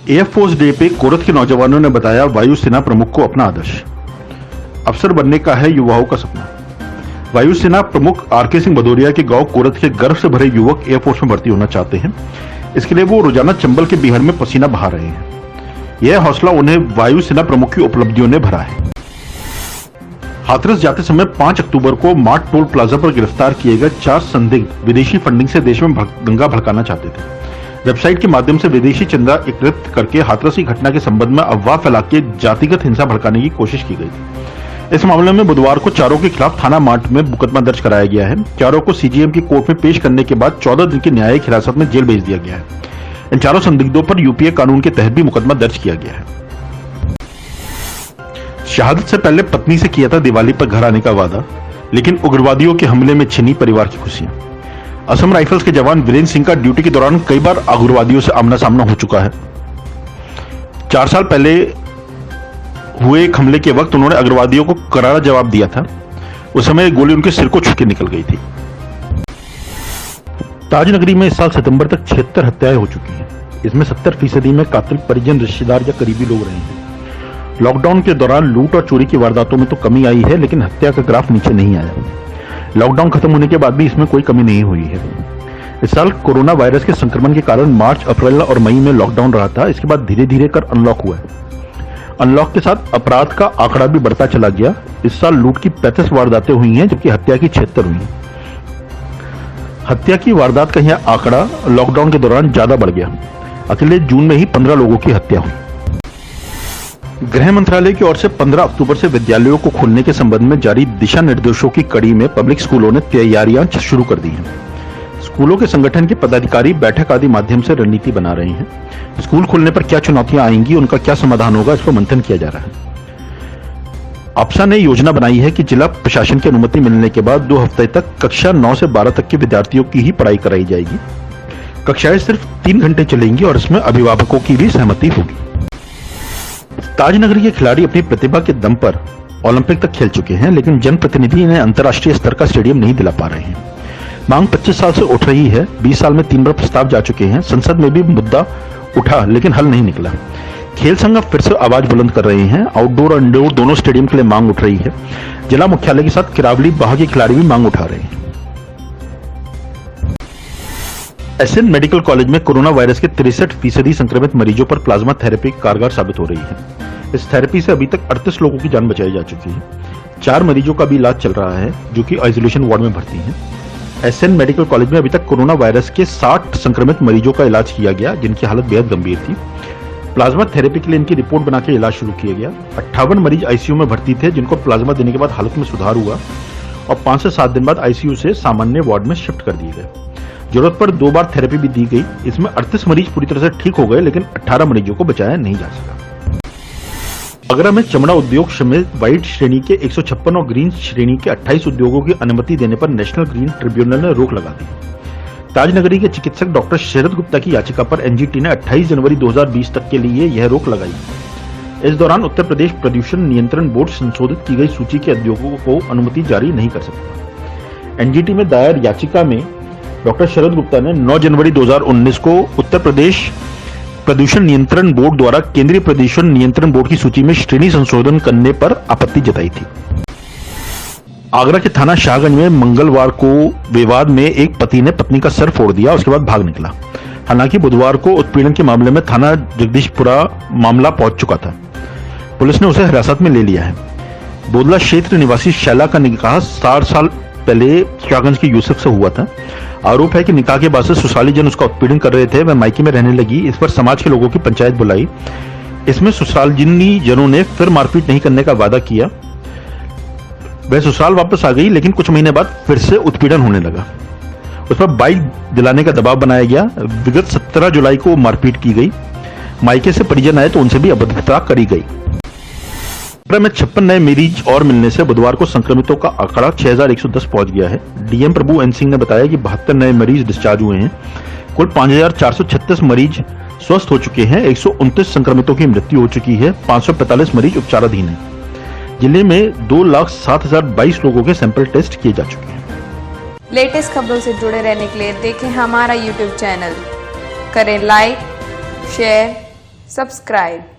Air force day पे कोरत के नौजवानों ने बताया वायुसेना प्रमुख को अपना आदर्श। अफसर बनने का है युवाओं का सपना। वायुसेना प्रमुख आरके सिंह भदौरिया के गांव कोरत के गर्व से भरे युवक एयरफोर्स में भर्ती होना चाहते हैं। इसके लिए वो रोजाना चंबल के बिहार में पसीना बहा रहे हैं। यह हौसला उन्हें वायुसेना प्रमुख की उपलब्धियों ने भरा है। हाथरस जाते समय 5 अक्टूबर को मार्ट टोल प्लाजा पर गिरफ्तार किए गए 4 संदिग्ध विदेशी फंडिंग से देश में दंगा भड़काना चाहते थे। वेबसाइट के माध्यम से विदेशी चंदा एकत्रित करके हाथरस की घटना के संबंध में अफवाह फैला के जातिगत हिंसा भड़काने की कोशिश की गई थी। इस मामले में बुधवार को चारों के खिलाफ थाना मार्ट में मुकदमा दर्ज कराया गया है। चारों को सीजीएम की कोर्ट में पेश करने के बाद 14 दिन की न्यायिक हिरासत में जेल भेज दिया गया है। इन चारों संदिग्धों पर यूपीए कानून के तहत भी मुकदमा दर्ज किया गया है। शहादत से पहले पत्नी से किया था दिवाली पर घर आने का वादा, लेकिन उग्रवादियों के हमले में छिनी परिवार की खुशियां। असम राइफल्स के जवान वीरेंद्र सिंह का ड्यूटी के दौरान कई बार उग्रवादियों से आमना सामना हो चुका है। 4 साल पहले हुए एक हमले के वक्त उन्होंने उग्रवादियों को करारा जवाब दिया था। उस समय गोली उनके सिर को छू के निकल गई थी। ताजनगरी में इस साल सितंबर तक 76 हत्याएं हो चुकी हैं। इसमें 70% में कातिल परिजन, रिश्तेदार या करीबी लोग रहे हैं। लॉकडाउन के दौरान लूट और चोरी की वारदातों में तो कमी आई है, लेकिन हत्या का ग्राफ नीचे नहीं आया। लॉकडाउन खत्म होने के बाद भी इसमें कोई कमी नहीं हुई है। इस साल कोरोना वायरस के संक्रमण के कारण मार्च, अप्रैल और मई में लॉकडाउन रहा था। इसके बाद धीरे धीरे कर अनलॉक हुआ है। अनलॉक के साथ अपराध का आंकड़ा भी बढ़ता चला गया। इस साल लूट की 35 वारदातें हुई हैं, जबकि हत्या की 76 हुई हैं। हत्या की वारदात का यह आंकड़ा लॉकडाउन के दौरान ज्यादा बढ़ गया। अकेले जून में ही 15 लोगों की हत्या हुई। गृह मंत्रालय की ओर से 15 अक्टूबर से विद्यालयों को खोलने के संबंध में जारी दिशा निर्देशों की कड़ी में पब्लिक स्कूलों ने तैयारियां शुरू कर दी हैं। स्कूलों के संगठन के पदाधिकारी बैठक आदि माध्यम से रणनीति बना रहे हैं। स्कूल खोलने पर क्या चुनौतियां आएंगी, उनका क्या समाधान होगा, इस पर मंथन किया जा रहा है। आपसा ने योजना बनाई है कि जिला प्रशासन की अनुमति मिलने के बाद 2 हफ्ते तक कक्षा 9 से 12 तक के विद्यार्थियों की ही पढ़ाई कराई जाएगी। कक्षाएं सिर्फ 3 घंटे चलेंगी और इसमें अभिभावकों की भी सहमति होगी। ताजनगरी के खिलाड़ी अपनी प्रतिभा के दम पर ओलंपिक तक खेल चुके हैं, लेकिन जनप्रतिनिधि इन्हें अंतर्राष्ट्रीय स्तर का स्टेडियम नहीं दिला पा रहे हैं। मांग 25 साल से उठ रही है। 20 साल में 3 बार प्रस्ताव जा चुके हैं। संसद में भी मुद्दा उठा, लेकिन हल नहीं निकला। खेल संघ फिर से आवाज बुलंद कर रहे हैं। आउटडोर और इंडोर दोनों स्टेडियम के लिए मांग उठ रही है। जिला मुख्यालय के साथ किरावली, बाह के खिलाड़ी भी मांग उठा रहे हैं। एसएन मेडिकल कॉलेज में कोरोना वायरस के 63% संक्रमित मरीजों पर प्लाज्मा थेरेपी कारगर साबित हो रही है। इस थेरेपी से अभी तक 38 लोगों की जान बचाई जा चुकी है। 4 मरीजों का भी इलाज चल रहा है, जो कि आइसोलेशन वार्ड में भर्ती हैं। एसएन मेडिकल कॉलेज में अभी तक कोरोना वायरस के 60 संक्रमित मरीजों का इलाज किया गया, जिनकी हालत बेहद गंभीर थी। प्लाज्मा थेरेपी के लिए इनकी रिपोर्ट बनाकर इलाज शुरू किया गया। 58 मरीज आईसीयू में भर्ती थे, जिनको प्लाज्मा देने के बाद हालत में सुधार हुआ और 5 से 7 दिन बाद आईसीयू से सामान्य वार्ड में शिफ्ट कर दिए गए। जरूरत पर 2 बार थेरेपी भी दी गई। इसमें 38 मरीज पूरी तरह से ठीक हो गए, लेकिन 18 मरीजों को बचाया नहीं जा सका। आगरा में चमड़ा उद्योग समेत व्हाइट श्रेणी के 156 और ग्रीन श्रेणी के 28 उद्योगों की अनुमति देने पर नेशनल ग्रीन ट्रिब्यूनल ने रोक लगा दी। ताजनगरी के चिकित्सक डॉक्टर शरद गुप्ता की याचिका पर एनजीटी ने 28 जनवरी 2020 तक के लिए यह रोक लगाई। इस दौरान उत्तर प्रदेश प्रदूषण नियंत्रण बोर्ड संशोधित की गई सूची के उद्योगों को अनुमति जारी नहीं कर सकता। एनजीटी में दायर याचिका में डॉक्टर शरद गुप्ता ने 9 जनवरी 2019 को उत्तर प्रदेश प्रदूषण नियंत्रण बोर्ड द्वारा केंद्रीय प्रदूषण नियंत्रण बोर्ड की सूची में श्रेणी संशोधन करने पर आपत्ति जताई थी। आगरा के थाना शाहगंज में मंगलवार को विवाद में एक पति ने पत्नी का सर फोड़ दिया, उसके बाद भाग निकला। हालांकि बुधवार को उत्पीड़न के मामले में थाना जगदीशपुरा मामला पहुंच चुका था। पुलिस ने उसे हिरासत में ले लिया है। बोदला क्षेत्र निवासी शैला का निकाह 60 साल पहले शाहगंज के यूसुफ से हुआ था। आरोप है कि निकाह के बाद से ससुराली जन उसका उत्पीड़न कर रहे थे। वह मायके में रहने लगी। इस पर समाज के लोगों की पंचायत बुलाई। इसमें ससुरालिनी जनों ने फिर मारपीट नहीं करने का वादा किया। वह ससुराल वापस आ गई, लेकिन कुछ महीने बाद फिर से उत्पीड़न होने लगा। उस पर बाइक दिलाने का दबाव बनाया गया। विगत 17 जुलाई को मारपीट की गई। मायके से परिजन आए तो उनसे भी अभद्रता करी गई। में 56 नए मरीज और मिलने से बुधवार को संक्रमितों का आंकड़ा 6110 पहुंच गया है। डीएम प्रभु एन सिंह ने बताया कि 72 नए मरीज डिस्चार्ज हुए हैं। कुल 5436 मरीज स्वस्थ हो चुके हैं। 129 संक्रमितों की मृत्यु हो चुकी है। 545 मरीज उपचाराधीन हैं। जिले में 2,07,022 लोगों के सैंपल टेस्ट किए जा चुके हैं। लेटेस्ट खबरों से जुड़े रहने के लिए देखें हमारा यूट्यूब चैनल, करें लाइक, शेयर सब्सक्राइब।